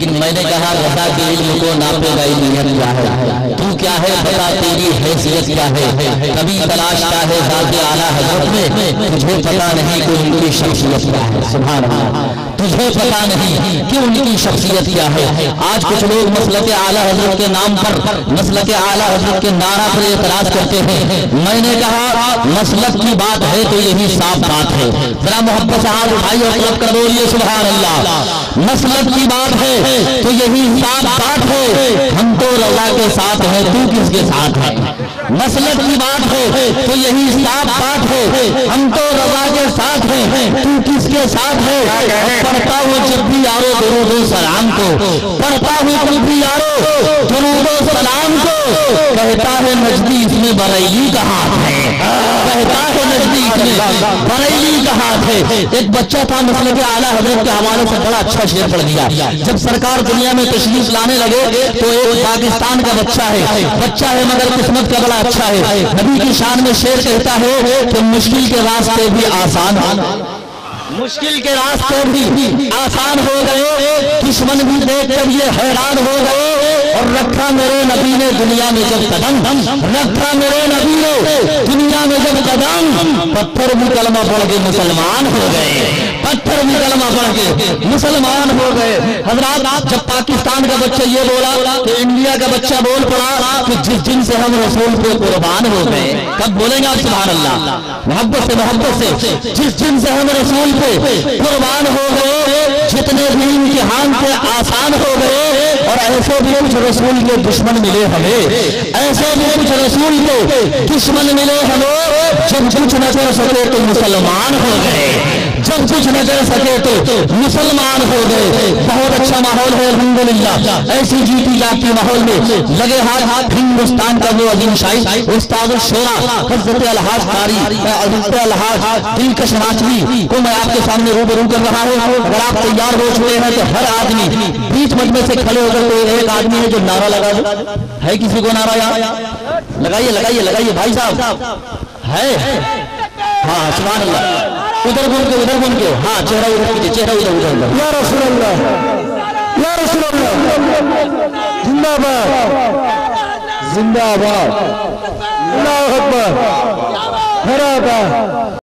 لیکن میں نے کہا غزہ کے علم کو ناپے گا نیت کیا ہے، تو کیا ہے بتا تیری حیثیت کیا ہے، کبھی تلاش کیا ہے ذات اعلیٰ حضرت میں، تجھے پتا نہیں کہ ان کی شخصیت کیا ہے، سبحان اللہ، تجھے پتا نہیں کہ ان کی شخصیت کیا ہے۔ آج کچھ لوگ مسلک اعلیٰ حضرت کے نام پر، مسلک اعلیٰ حضرت کے نعرہ پر اعتراض کرتے ہیں۔ میں نے کہا مسلک کی بات ہے تو یہی صاف بات ہے، ذرا محبت سے ہاتھ اٹھائیے اور طلب کر بولیے سبحان اللہ۔ مسلک کی بات ہے تو یہی صاف بات ہے، ہم تو رضا کے ساتھ ہیں، تو کس کے ساتھ ہے؟ مسلک کی بات ہے تو یہی صاف بات ہے، ہم تو رضا کے ساتھ ہیں، تو کس کے ساتھ ہے؟ پڑھتا ہوں جب بھی یارو درود و سلام کو، پڑھتا ہوں جب بھی یارو درود و سلام کو، کہتا ہے نجدی اس میں بریلی کا ہاتھ ہے، کہتا ہے نجدی اس میں بریلی کا ہاتھ ہے۔ ایک بچہ تھا مسلک اعلیٰ حضرت کے حوالے سے بڑا اچھا شعر پڑھ دیا۔ جب سرکار دنیا میں تشریف لانے لگے تو ایک پاکستان کا بچہ ہے مگر قسمت کا بڑا اچھا ہے، نبی کی شان میں شعر کہتا ہے کہ مشکل کے راستے بھی آسان، مشکل کے راستے بھی آسان ہو گئے، دشمن بھی دیکھ کر یہ حیران ہو گئے، اور رکھا میرے نبی نے دنیا میں جب قدم، رکھا میرے نبی نے دنیا میں جب قدم، پتھر بھی کلمہ پڑھ کے مسلمان ہو گئے، پتھر بھی کلمہ پڑھ کے مسلمان ہو گئے۔ حضرات جب پاکستان کا بچہ یہ بولا کہ انڈیا کا بچہ بول پڑا کہ جس دن سے ہم رسول پہ قربان ہو گئے، کب بولیں گا سبحان اللہ؟ محبت سے جس دن سے ہم رسول پہ قربان ہو گئے، جتنے بھی امتحان تھے آسان ہو گئے، اور ایسے بھی کچھ رسول کے دشمن ملے ہمیں، ایسے بھی کچھ رسول کے دشمن ملے ہمیں، جب کچھ نہ کر سکے تو مسلمان ہو گئے، جب کچھ نہ کر سکے تو مسلمان ہو گئے۔ بہت اچھا ماحول ہے الحمدللہ، ایسی جیتی جاتی ماحول میں لگے ہاتھ ہندوستان کا وہ عظیم شاعر استاد الشورا حضرت الحاج قاری حضرت الحاج دلکش ناچوی کو میں آپ کے سامنے روبرو کر رہا ہوں۔ اگر آپ تیار ہو چکے ہیں تو ہر آدمی بیچ مجمع سے کھڑے ہو کر کوئی ایک آدمی ہے جو نعرہ لگا ہے، کسی کو نعرہ یہاں لگائیے بھائی صاحب ہے؟ ہاں سبحان اللہ، ادھر گھوم کے ہاں چہرہ ادھر کیجئے، چہرہ ادھر یا رسول اللہ، یا رسول اللہ، زندہ باد زندہ باد، اللہ اکبر، مرحبا